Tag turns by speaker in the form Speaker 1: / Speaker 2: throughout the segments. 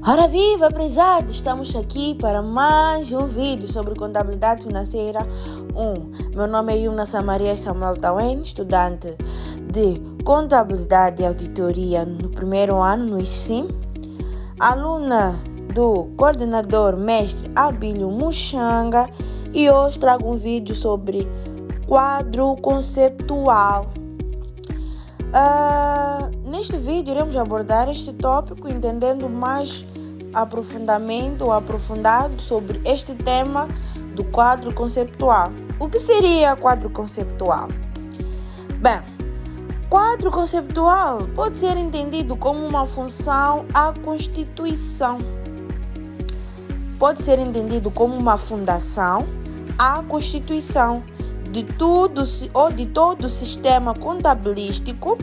Speaker 1: Ora viva, prezados! Estamos aqui para mais um vídeo sobre contabilidade financeira 1. Meu nome é Yuna Samaria Samuel Tawen, estudante de contabilidade e auditoria no primeiro ano no ICSIM, aluna do coordenador mestre Abílio Muxanga, e hoje trago um vídeo sobre quadro conceptual. Neste vídeo iremos abordar este tópico entendendo mais aprofundado sobre este tema do quadro conceptual. O que seria quadro conceptual? Bem, quadro conceptual pode ser entendido como uma função à Constituição. Pode ser entendido como uma fundação à Constituição de todo o sistema contabilístico.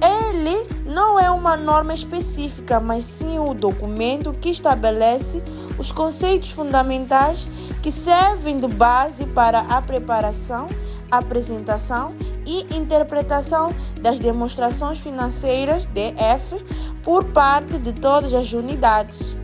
Speaker 1: Ele não é uma norma específica, mas sim o documento que estabelece os conceitos fundamentais que servem de base para a preparação, apresentação e interpretação das demonstrações financeiras DF por parte de todas as unidades.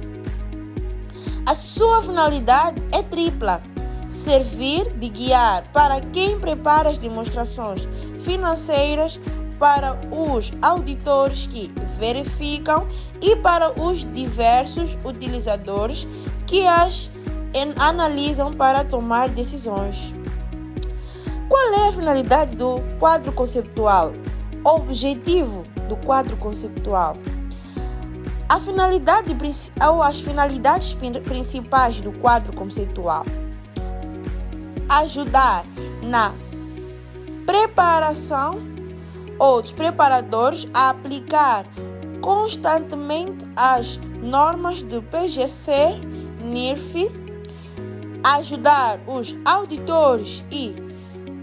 Speaker 1: A sua finalidade é tripla: servir de guiar para quem prepara as demonstrações financeiras, para os auditores que verificam e para os diversos utilizadores que as analisam para tomar decisões. Qual é a finalidade do quadro conceptual? O objetivo do quadro conceptual. As finalidades principais do quadro conceitual: ajudar na preparação ou dos preparadores a aplicar constantemente as normas do PGC, NIRF, ajudar os auditores e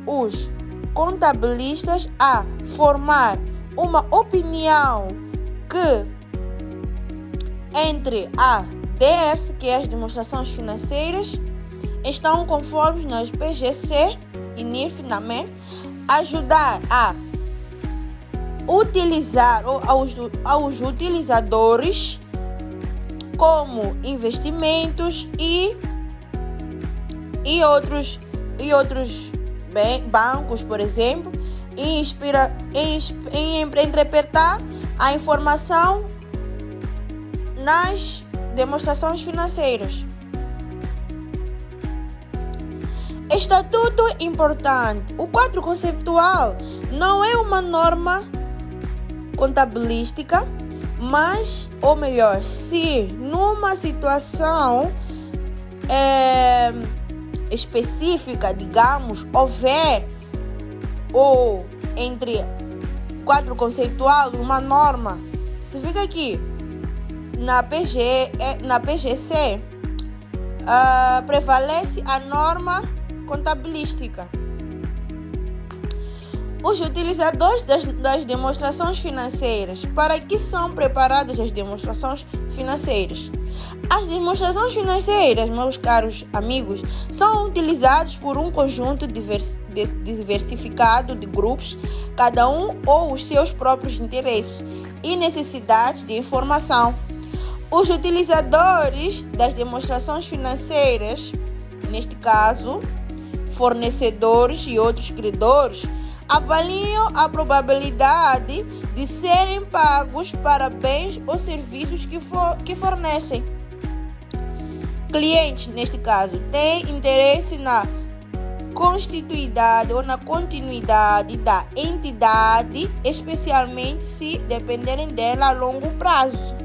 Speaker 1: os contabilistas a formar uma opinião que entre a DF, que é as demonstrações financeiras, estão conformes nas PGC e NIRF também, ajudar a utilizar aos utilizadores como investimentos e outros bancos, por exemplo, e interpretar a informação nas demonstrações financeiras. Estatuto importante. O quadro conceptual não é uma norma contabilística, mas, ou melhor, se numa situação específica, digamos, houver ou entre quadro conceitual e uma norma, se fica aqui na PGC, prevalece a norma contabilística. Os utilizadores das demonstrações financeiras. Para que são preparadas as demonstrações financeiras? As demonstrações financeiras, meus caros amigos, são utilizadas por um conjunto diversificado de grupos, cada um ou os seus próprios interesses e necessidades de informação. Os utilizadores das demonstrações financeiras, neste caso, fornecedores e outros credores, avaliam a probabilidade de serem pagos para bens ou serviços que fornecem. Clientes, neste caso, têm interesse na constituidade ou na continuidade da entidade, especialmente se dependerem dela a longo prazo.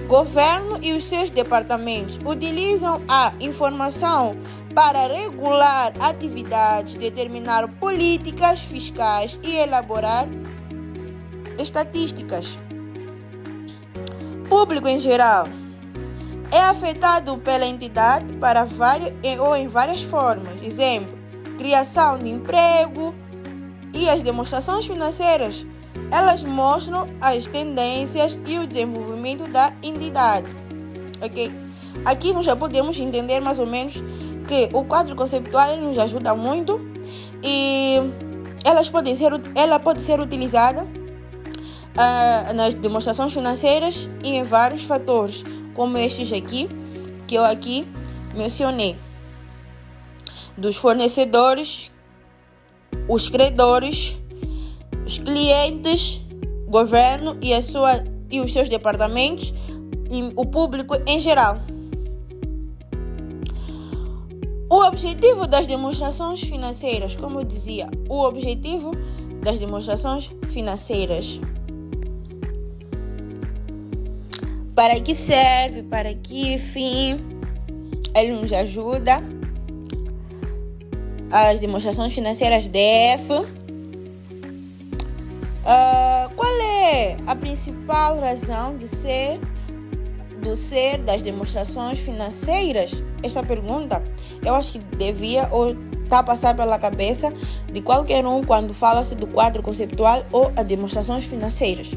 Speaker 1: Governo e os seus departamentos utilizam a informação para regular atividades, determinar políticas fiscais e elaborar estatísticas. Público em geral é afetado pela entidade em várias formas. Exemplo, criação de emprego, e as demonstrações financeiras, elas mostram as tendências e o desenvolvimento da entidade. Ok? Aqui nós já podemos entender mais ou menos que o quadro conceptual nos ajuda muito e ela pode ser utilizada nas demonstrações financeiras e em vários fatores, como estes aqui, que eu aqui mencionei. Dos fornecedores, os credores, os clientes, governo e os seus departamentos e o público em geral. O objetivo das demonstrações financeiras, como eu dizia, o objetivo das demonstrações financeiras. Para que serve? Para que fim? Ele nos ajuda. As demonstrações financeiras DF. Qual é a principal razão do ser das demonstrações financeiras? Esta pergunta eu acho que devia ou está a passar pela cabeça de qualquer um quando fala-se do quadro conceptual ou as demonstrações financeiras.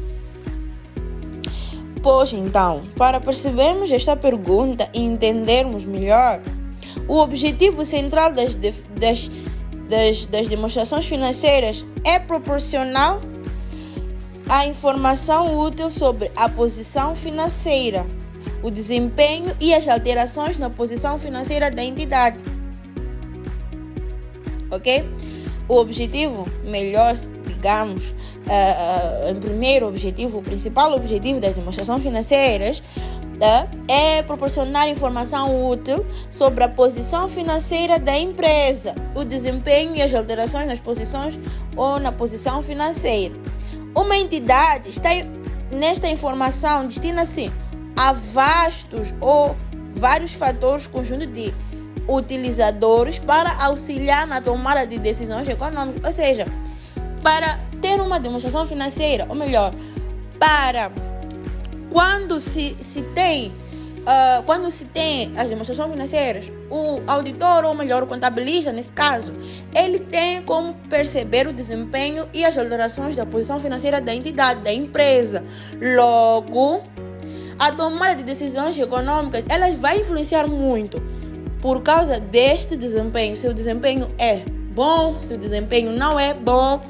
Speaker 1: Pois então, para percebermos esta pergunta e entendermos melhor, o objetivo central das demonstrações financeiras é proporcionar a informação útil sobre a posição financeira, o desempenho e as alterações na posição financeira da entidade. Ok? O objetivo, melhor digamos, o principal objetivo das demonstrações financeiras é proporcionar informação útil sobre a posição financeira da empresa, o desempenho e as alterações nas posições ou na posição financeira. Uma entidade nesta informação destina-se a vastos ou vários fatores, conjunto de utilizadores para auxiliar na tomada de decisões econômicas, ou seja, para ter uma demonstração financeira, ou melhor, para quando se tem as demonstrações financeiras, o auditor, ou melhor, o contabilista, nesse caso, ele tem como perceber o desempenho e as alterações da posição financeira da entidade, da empresa. Logo, a tomada de decisões econômicas, elas vai influenciar muito por causa deste desempenho. Se o desempenho é bom, se o desempenho não é bom,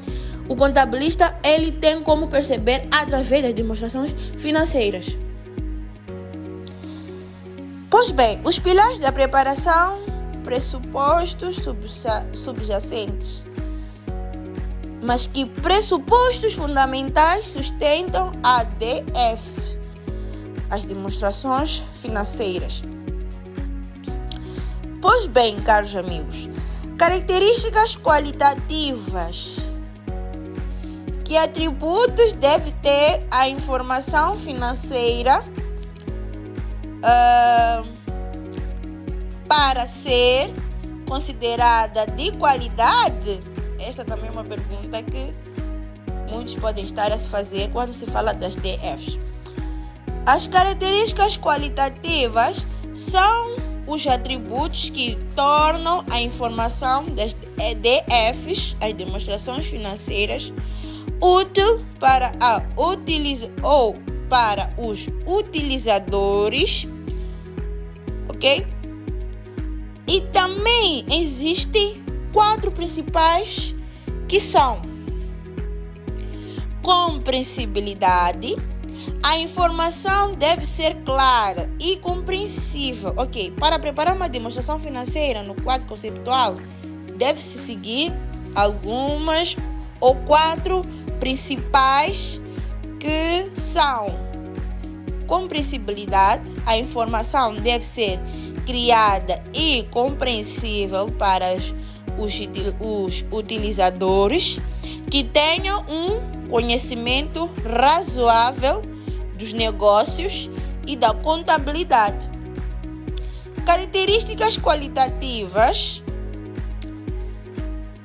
Speaker 1: o contabilista ele tem como perceber através das demonstrações financeiras. Pois bem, os pilares da preparação, pressupostos subjacentes. Mas que pressupostos fundamentais sustentam a DF, as demonstrações financeiras? Pois bem, caros amigos, características qualitativas. Que atributos deve ter a informação financeira para ser considerada de qualidade? Esta também é uma pergunta que muitos podem estar a se fazer quando se fala das DFs. As características qualitativas são os atributos que tornam a informação das DFs, as demonstrações financeiras, útil para para os utilizadores, ok? E também existem 4 principais que são: compreensibilidade. A informação deve ser clara e compreensível. Ok, para preparar uma demonstração financeira no quadro conceptual, deve-se seguir algumas ou 4 principais que são: compreensibilidade. A informação deve ser criada e compreensível para os utilizadores que tenham um conhecimento razoável dos negócios e da contabilidade. Características qualitativas,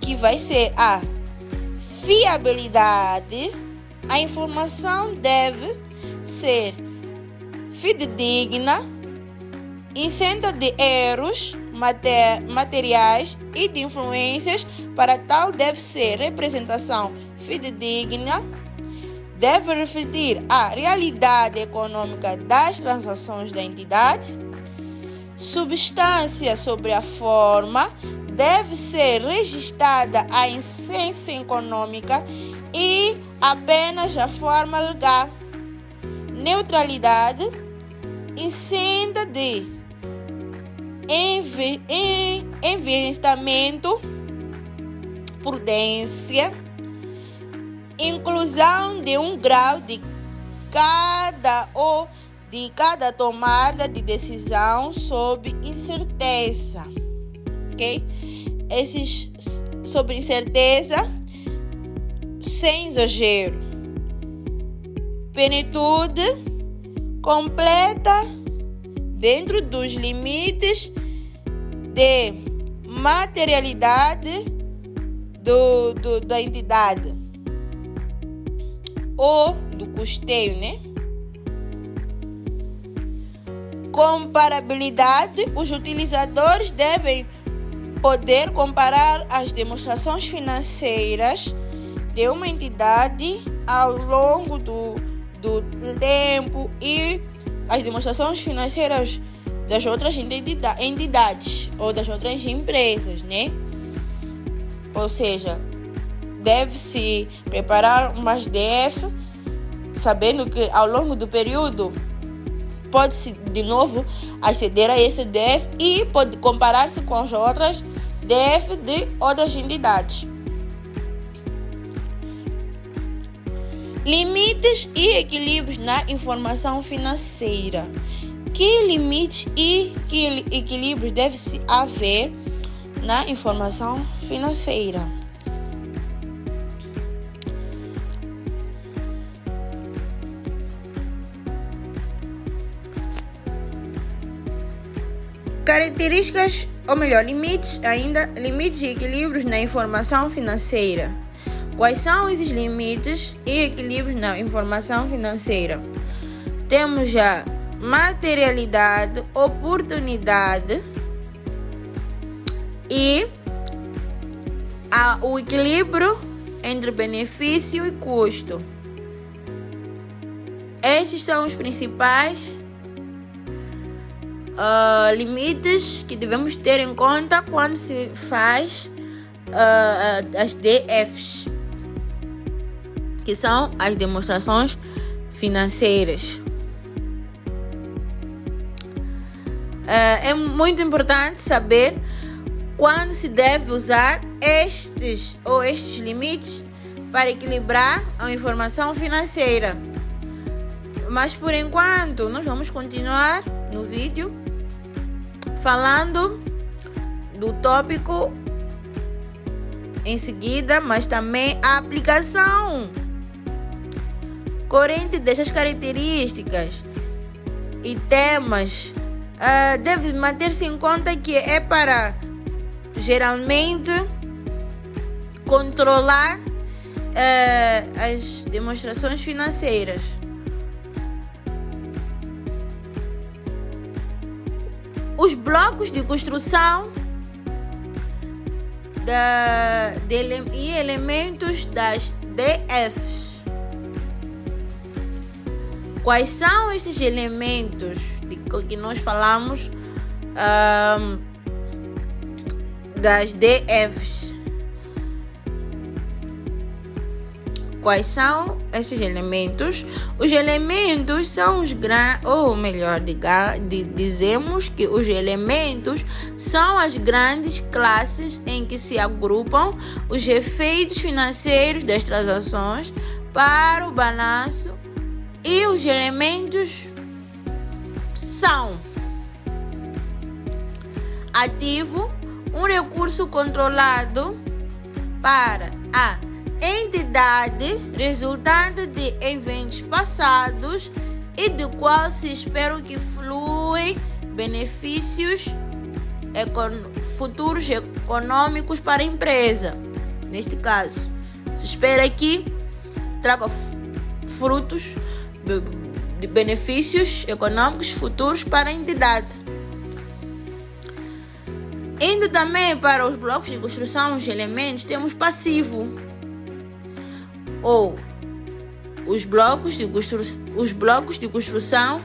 Speaker 1: que vai ser a fiabilidade. A informação deve ser fidedigna, isenta de erros materiais e de influências. Para tal, deve ser representação fidedigna, deve refletir a realidade econômica das transações da entidade. Substância sobre a forma, deve ser registrada a essência econômica e apenas a forma legal. Neutralidade, isenta de investimento, prudência, inclusão de um grau de cada tomada de decisão sob incerteza, ok? Esses sobre incerteza, sem exagero. Plenitude completa dentro dos limites de materialidade da entidade ou do custeio, né? Comparabilidade, os utilizadores devem poder comparar as demonstrações financeiras de uma entidade ao longo do tempo e as demonstrações financeiras das outras entidades ou das outras empresas, né? Ou seja, deve-se preparar uma SDF, sabendo que ao longo do período pode-se de novo aceder a esse DF e pode comparar-se com as outras DF de outras entidades. Limites e equilíbrios na informação financeira. Que limites e que equilíbrios deve-se haver na informação financeira? Características, ou melhor, limites e equilíbrios na informação financeira. Quais são esses limites e equilíbrios na informação financeira? Temos já materialidade, oportunidade e o equilíbrio entre benefício e custo. Estes são os principais limites que devemos ter em conta quando se faz as DFs, que são as demonstrações financeiras. É muito importante saber quando se deve usar estes limites para equilibrar a informação financeira. Mas por enquanto nós vamos continuar no vídeo falando do tópico em seguida, mas também a aplicação coerente dessas características e temas deve manter-se em conta que é para geralmente controlar as demonstrações financeiras. Os blocos de construção e elementos das DFs. Quais são esses elementos de que nós falamos das DFs? Quais são esses elementos? Os elementos são dizemos que os elementos são as grandes classes em que se agrupam os efeitos financeiros das transações para o balanço, e os elementos são: ativo, um recurso controlado para a entidade resultante de eventos passados e do qual se espera que fluem benefícios futuros econômicos para a empresa. Neste caso, se espera que traga frutos de benefícios econômicos futuros para a entidade. Indo também para os blocos de construção, os elementos, temos passivo, ou os blocos de construção,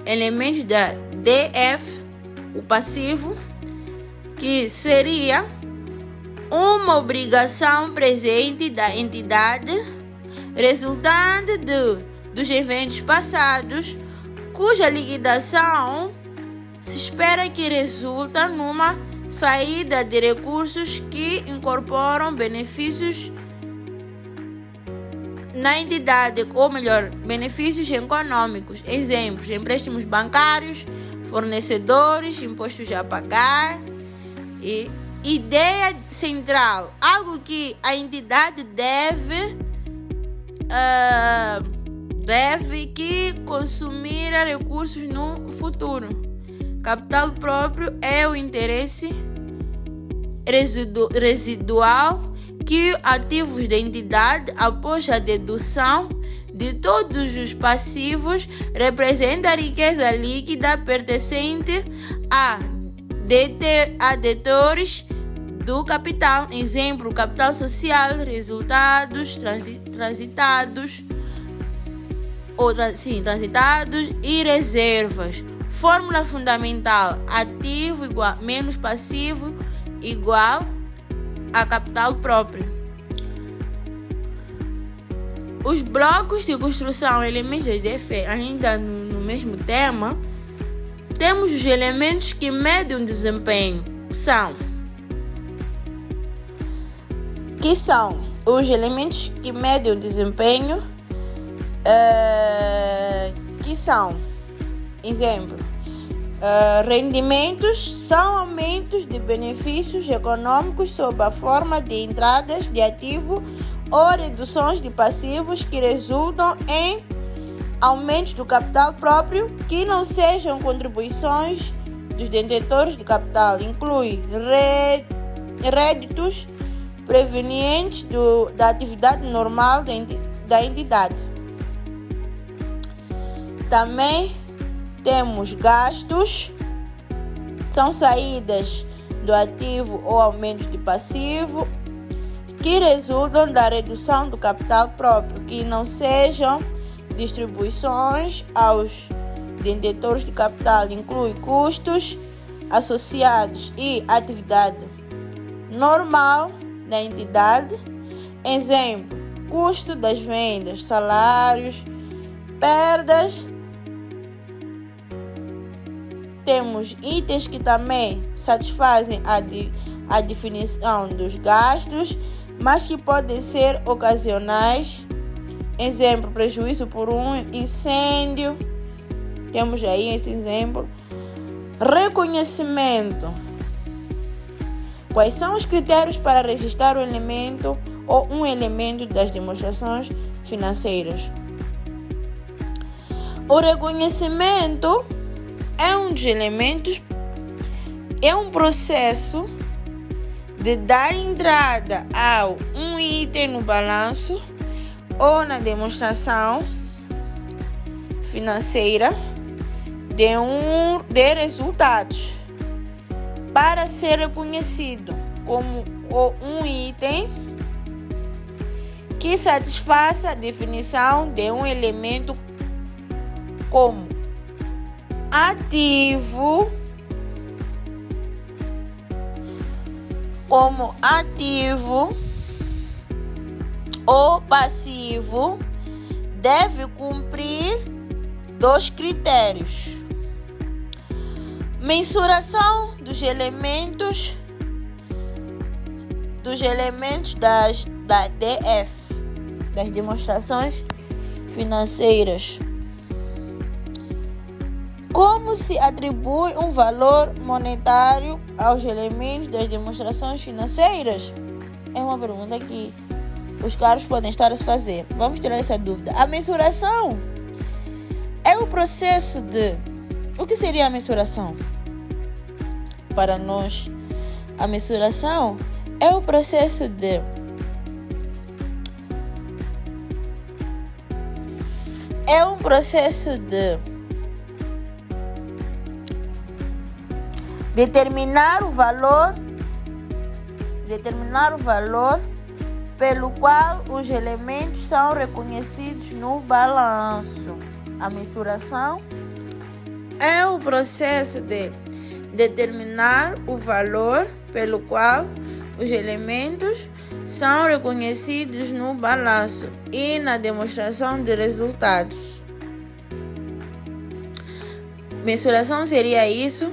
Speaker 1: elementos da DF, o passivo, que seria uma obrigação presente da entidade resultante dos eventos passados, cuja liquidação se espera que resulte numa saída de recursos que incorporam benefícios na entidade, ou melhor, benefícios econômicos. Exemplos: empréstimos bancários, fornecedores, impostos a pagar. E ideia central, algo que a entidade deve que consumir recursos no futuro. Capital próprio é o interesse residual que ativos da entidade, após a dedução de todos os passivos, representa a riqueza líquida pertencente a detentores do capital. Exemplo: capital social, resultados transitados e reservas. Fórmula fundamental: ativo menos passivo igual a capital próprio. Os blocos de construção, elementos de DF, ainda no mesmo tema, temos os elementos que medem o desempenho. São os elementos que medem o desempenho, que são, exemplo, rendimentos são aumentos de benefícios econômicos sob a forma de entradas de ativo ou reduções de passivos que resultam em aumentos do capital próprio que não sejam contribuições dos detentores do capital. Inclui réditos provenientes da atividade normal da entidade. Também temos gastos, são saídas do ativo ou aumentos de passivo que resultam da redução do capital próprio, que não sejam distribuições aos detentores do capital. Inclui custos associados e atividade normal da entidade. Exemplo: custo das vendas, salários, perdas. Temos itens que também satisfazem a definição dos gastos, mas que podem ser ocasionais. Exemplo: prejuízo por um incêndio. Temos aí esse exemplo. Reconhecimento. Quais são os critérios para registrar um elemento ou um elemento das demonstrações financeiras? O reconhecimento é um dos elementos, é um processo de dar entrada a um item no balanço ou na demonstração financeira de resultados, para ser reconhecido como um item que satisfaça a definição de um elemento como ativo ou passivo, deve cumprir 2 critérios: mensuração dos elementos da DF, das demonstrações financeiras. Como se atribui um valor monetário aos elementos das demonstrações financeiras? É uma pergunta que os caras podem estar a se fazer. Vamos tirar essa dúvida. A mensuração é o processo de... O que seria a mensuração? Para nós, a mensuração é o processo de determinar o valor pelo qual os elementos são reconhecidos no balanço. A mensuração é o processo de determinar o valor pelo qual os elementos são reconhecidos no balanço e na demonstração de resultados. Mensuração seria isso,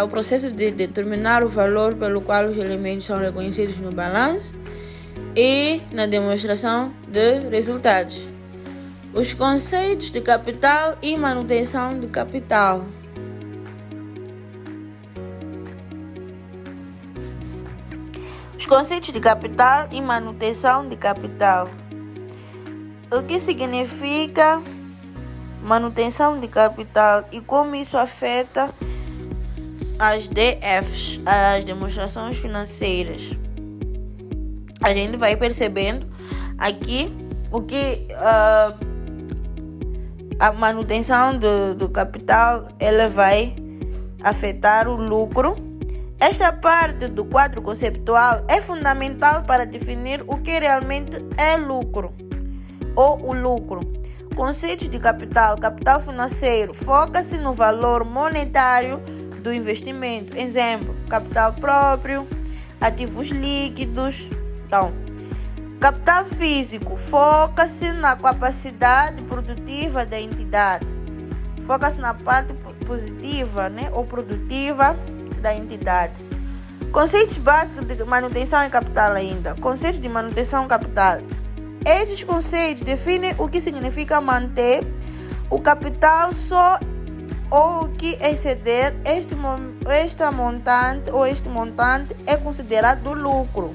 Speaker 1: o processo de determinar o valor pelo qual os elementos são reconhecidos no balanço e na demonstração de resultados. Os conceitos de capital e manutenção de capital. Os conceitos de capital e manutenção de capital. O que significa manutenção de capital e como isso afeta as DFs, as demonstrações financeiras. A gente vai percebendo aqui o que a manutenção do capital ela vai afetar o lucro. Esta parte do quadro conceptual é fundamental para definir o que realmente é lucro ou o lucro. Conceitos de capital. Capital financeiro foca-se no valor monetário do investimento. Exemplo, capital próprio, ativos líquidos. Então, capital físico foca-se na capacidade produtiva da entidade. Foca-se na parte positiva, ou produtiva da entidade. Conceitos básicos de manutenção e capital ainda. Conceitos de manutenção e capital. Estes conceitos definem o que significa manter o capital só ou que exceder este montante é considerado lucro.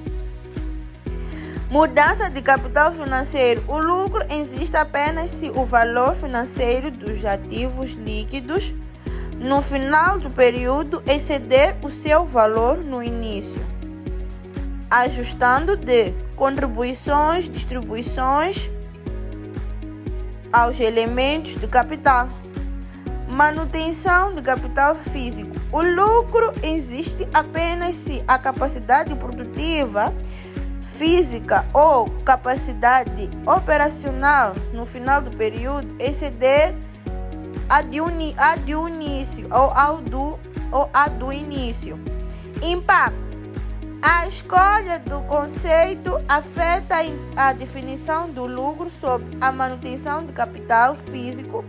Speaker 1: Mudança de capital financeiro. O lucro existe apenas se o valor financeiro dos ativos líquidos no final do período exceder o seu valor no início. Ajustando de contribuições, distribuições aos elementos de capital. Manutenção de capital físico. O lucro existe apenas se a capacidade produtiva física ou capacidade operacional no final do período exceder a do início ou a do início. Impacto. A escolha do conceito afeta a definição do lucro sobre a manutenção de capital físico.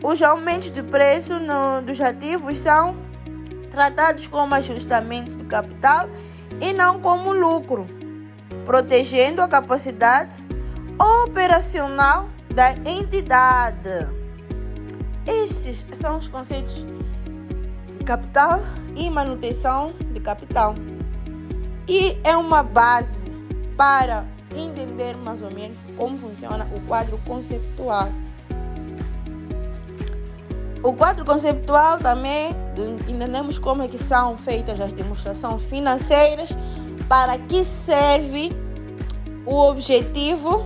Speaker 1: Os aumentos de preço dos ativos são tratados como ajustamento de capital e não como lucro, protegendo a capacidade operacional da entidade. Estes são os conceitos de capital e manutenção de capital. E é uma base para entender mais ou menos como funciona o quadro conceptual. O quadro conceptual também entendemos como é que são feitas as demonstrações financeiras, para que serve o objetivo,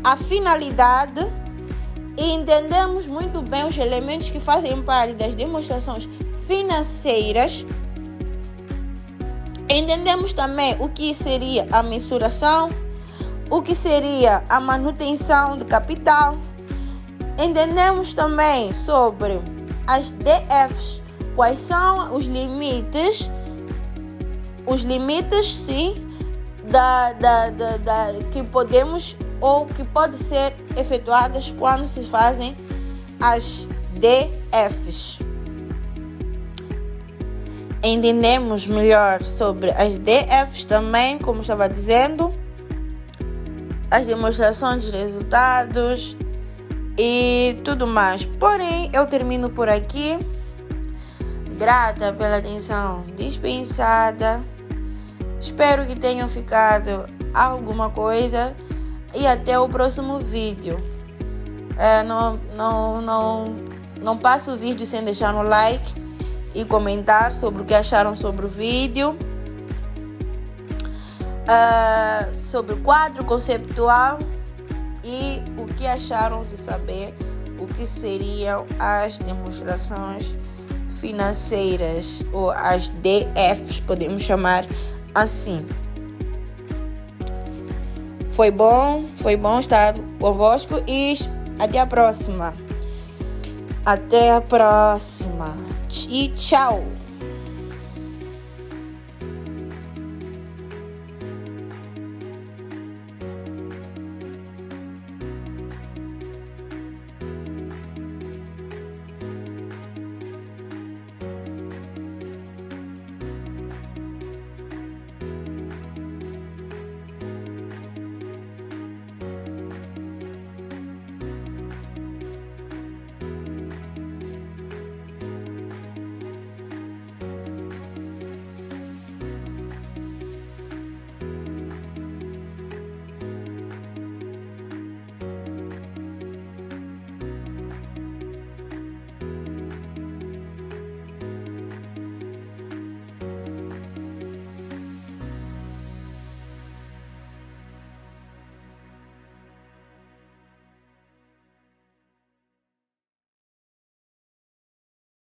Speaker 1: a finalidade, e entendemos muito bem os elementos que fazem parte das demonstrações financeiras. Entendemos também o que seria a mensuração, o que seria a manutenção de capital. Entendemos também sobre as DFs, quais são os limites sim, que podemos ou que pode ser efetuadas quando se fazem as DFs. Entendemos melhor sobre as DFs também, como estava dizendo, as demonstrações de resultados e tudo mais. Porém, eu termino por aqui. Grata pela atenção dispensada. Espero que tenham ficado alguma coisa e até o próximo vídeo. Não passo o vídeo sem deixar um like e comentar sobre o que acharam sobre o vídeo, sobre o quadro conceptual e o que acharam de saber o que seriam as demonstrações financeiras ou as DFs, podemos chamar assim. Foi bom estar convosco e até a próxima. Até a próxima. E tchau.